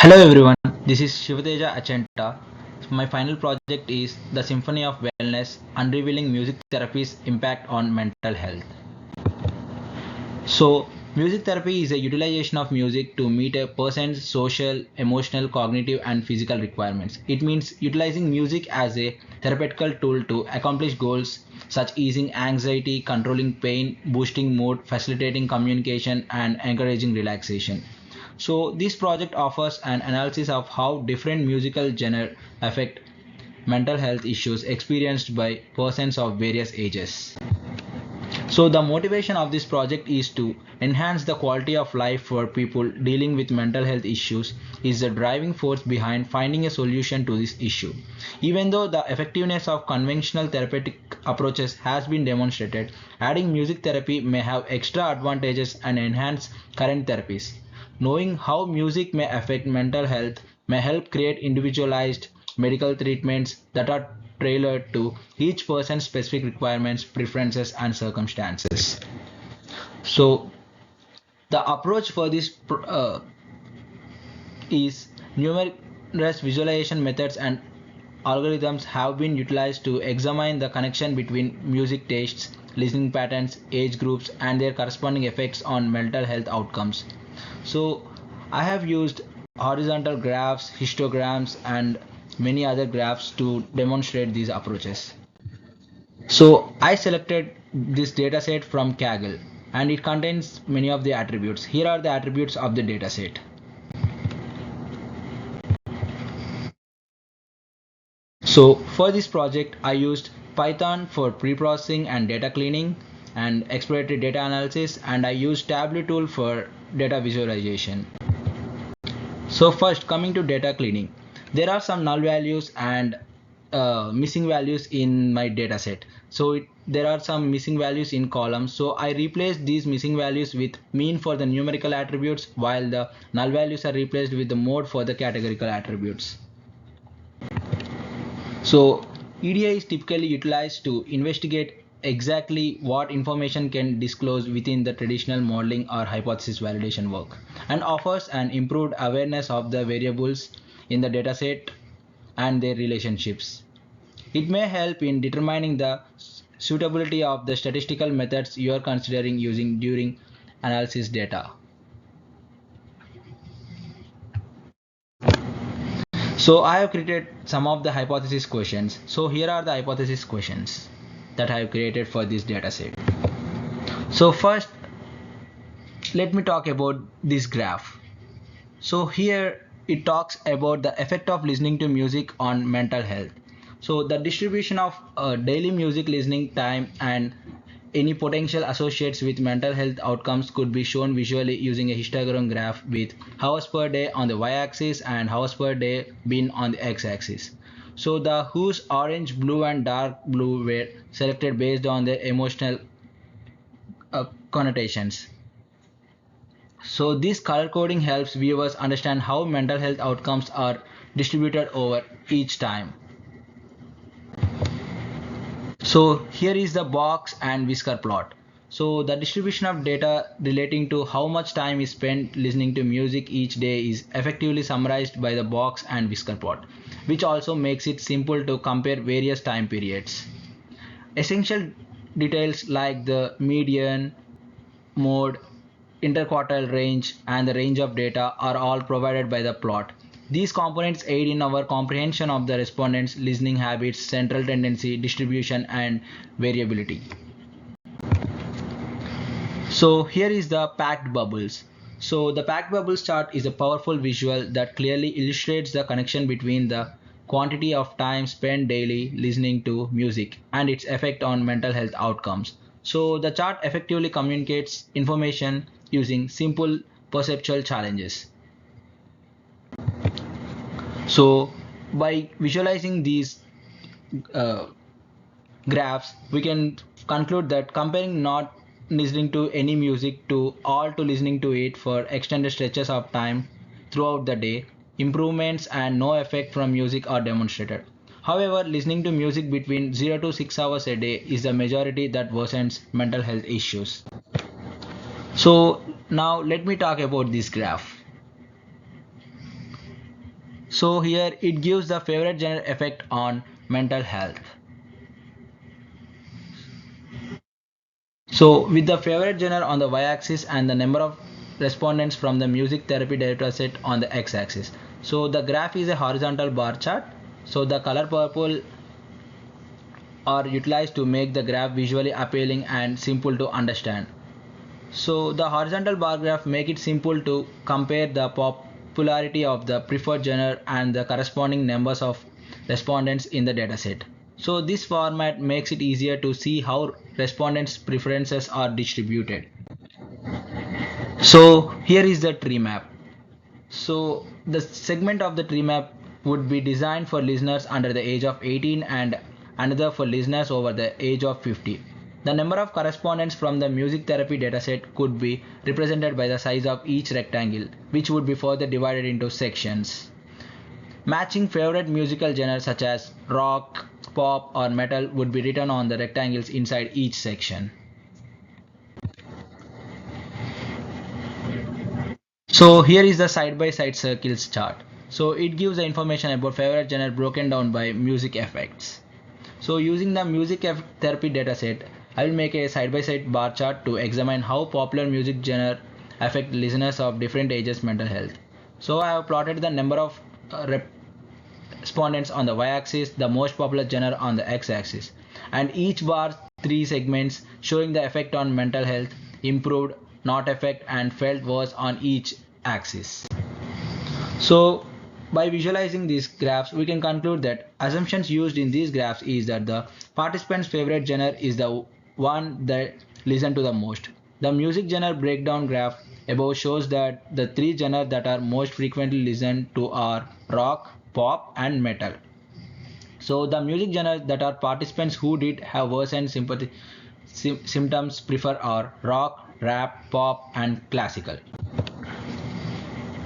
Hello everyone, this is Shivateja Achanta. My final project is the Symphony of Wellness, Unraveling Music Therapy's Impact on Mental Health. So, music therapy is a utilization of music to meet a person's social, emotional, cognitive, and physical requirements. It means utilizing music as a therapeutical tool to accomplish goals such easing anxiety, controlling pain, boosting mood, facilitating communication, and encouraging relaxation. So, this project offers an analysis of how different musical genres affect mental health issues experienced by persons of various ages. So the motivation of this project is to enhance the quality of life for people dealing with mental health issues is the driving force behind finding a solution to this issue. Even though the effectiveness of conventional therapeutic approaches has been demonstrated, adding music therapy may have extra advantages and enhance current therapies. Knowing how music may affect mental health may help create individualized medical treatments that are tailored to each person's specific requirements, preferences, and circumstances. So, the approach for this is numerous visualization methods and algorithms have been utilized to examine the connection between music tastes, listening patterns, age groups, and their corresponding effects on mental health outcomes. So, I have used horizontal graphs, histograms, and many other graphs to demonstrate these approaches. So I selected this dataset from Kaggle and it contains many of the attributes. Here are the attributes of the dataset. So for this project I used Python for pre-processing and data cleaning and exploratory data analysis, and I used Tableau tool for data visualization. So first, coming to data cleaning, there are some null values and missing values in my data set. So there are some missing values in columns. So I replaced these missing values with mean for the numerical attributes, while the null values are replaced with the mode for the categorical attributes. So EDI is typically utilized to investigate exactly what information can disclose within the traditional modeling or hypothesis validation work, and offers an improved awareness of the variables in the dataset and their relationships. It may help in determining the suitability of the statistical methods you are considering using during analysis data. So I have created some of the hypothesis questions. So here are the hypothesis questions that I have created for this dataset. So first, let me talk about this graph. So here it talks about the effect of listening to music on mental health. So the distribution of daily music listening time and any potential associates with mental health outcomes could be shown visually using a histogram graph with hours per day on the y-axis and hours per day being on the x-axis. So the hues orange, blue, and dark blue were selected based on their emotional connotations. So this color coding helps viewers understand how mental health outcomes are distributed over each time. So here is the box and whisker plot. So the distribution of data relating to how much time is spent listening to music each day is effectively summarized by the box and whisker plot, which also makes it simple to compare various time periods. Essential details like the median, mode, interquartile range, and the range of data are all provided by the plot. These components aid in our comprehension of the respondents' listening habits, central tendency, distribution, and variability. So here is the packed bubbles. So the packed bubbles chart is a powerful visual that clearly illustrates the connection between the quantity of time spent daily listening to music and its effect on mental health outcomes. So the chart effectively communicates information using simple perceptual challenges. So by visualizing these uh, graphs, we can conclude that comparing not listening to any music to all to listening to it for extended stretches of time throughout the day, improvements and no effect from music are demonstrated. However, listening to music between 0 to 6 hours a day is the majority that worsens mental health issues. So now let me talk about this graph. So here it gives the favorite genre effect on mental health. So with the favorite genre on the y-axis and the number of respondents from the music therapy dataset on the x-axis. So the graph is a horizontal bar chart. So the color purple are utilized to make the graph visually appealing and simple to understand. So the horizontal bar graph make it simple to compare the popularity of the preferred genre and the corresponding numbers of respondents in the dataset. So this format makes it easier to see how respondents' preferences are distributed. So here is the tree map. So the segment of the tree map would be designed for listeners under the age of 18 and another for listeners over the age of 50. The number of correspondents from the music therapy dataset could be represented by the size of each rectangle, which would be further divided into sections. Matching favorite musical genres such as rock, pop, or metal would be written on the rectangles inside each section. So here is the side by side circles chart. So it gives the information about favorite genre broken down by music effects. So using the therapy dataset, I will make a side by side bar chart to examine how popular music genre affect listeners of different ages mental health. So I have plotted the number of respondents on the y-axis, the most popular genre on the x-axis, and each bar three segments showing the effect on mental health, improved, not effect, and felt worse on each axis. So by visualizing these graphs, we can conclude that assumptions used in these graphs is that the participant's favorite genre is the one that listen to the most. The music genre breakdown graph above shows that the three genres that are most frequently listened to are rock, pop, and metal. So the music genres that are participants who did have worsened sympathy symptoms prefer are rock, rap, pop, and classical.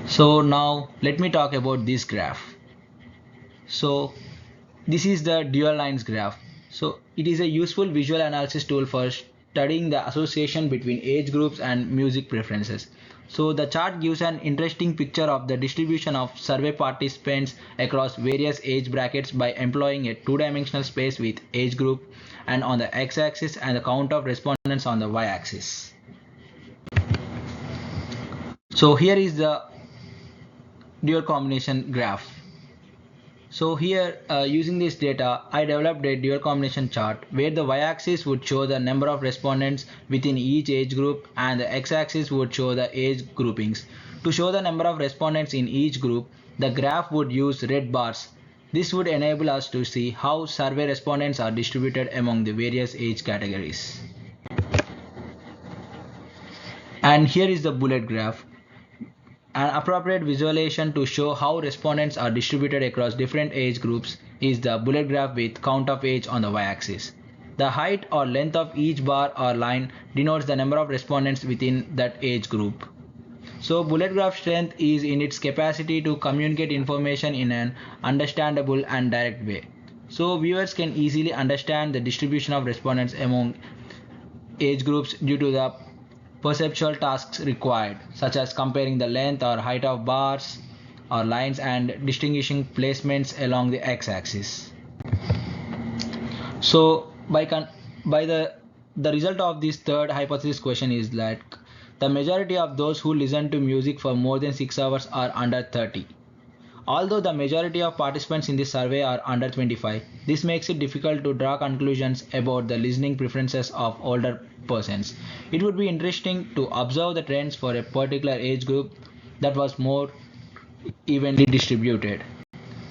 So now let me talk about this graph. So this is the dual lines graph. So it is a useful visual analysis tool for studying the association between age groups and music preferences. So the chart gives an interesting picture of the distribution of survey participants across various age brackets by employing a two-dimensional space with age group and on the x-axis and the count of respondents on the y-axis. So here is the dual combination graph. So here using this data, I developed a dual combination chart where the y-axis would show the number of respondents within each age group and the x-axis would show the age groupings. To show the number of respondents in each group, the graph would use red bars. This would enable us to see how survey respondents are distributed among the various age categories. And here is the bullet graph. An appropriate visualization to show how respondents are distributed across different age groups is the bullet graph with count of age on the y-axis. The height or length of each bar or line denotes the number of respondents within that age group. So bullet graph strength is in its capacity to communicate information in an understandable and direct way. So viewers can easily understand the distribution of respondents among age groups due to the perceptual tasks required, such as comparing the length or height of bars or lines and distinguishing placements along the x-axis. So by the result of this third hypothesis question is that the majority of those who listen to music for more than 6 hours are under 30. Although the majority of participants in this survey are under 25, this makes it difficult to draw conclusions about the listening preferences of older persons. It would be interesting to observe the trends for a particular age group that was more evenly distributed.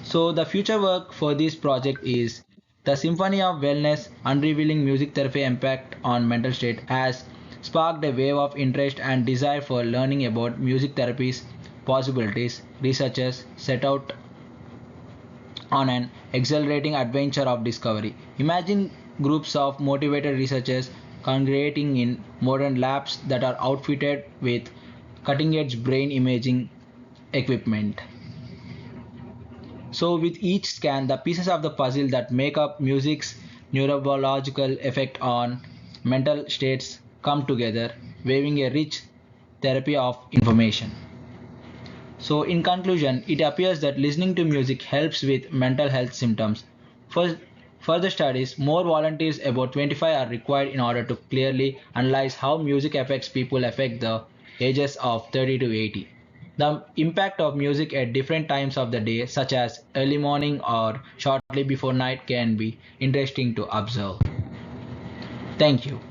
So the future work for this project is the Symphony of Wellness Unrevealing Music Therapy Impact on Mental State has sparked a wave of interest and desire for learning about music therapy's possibilities. Researchers set out on an exhilarating adventure of discovery. Imagine groups of motivated researchers congregating in modern labs that are outfitted with cutting edge brain imaging equipment. So with each scan, the pieces of the puzzle that make up music's neurological effect on mental states come together, weaving a rich therapy of information. So, in conclusion, it appears that listening to music helps with mental health symptoms. For further studies, more volunteers, about 25, are required in order to clearly analyze how music affects people affect the ages of 30 to 80. The impact of music at different times of the day, such as early morning or shortly before night, can be interesting to observe. Thank you.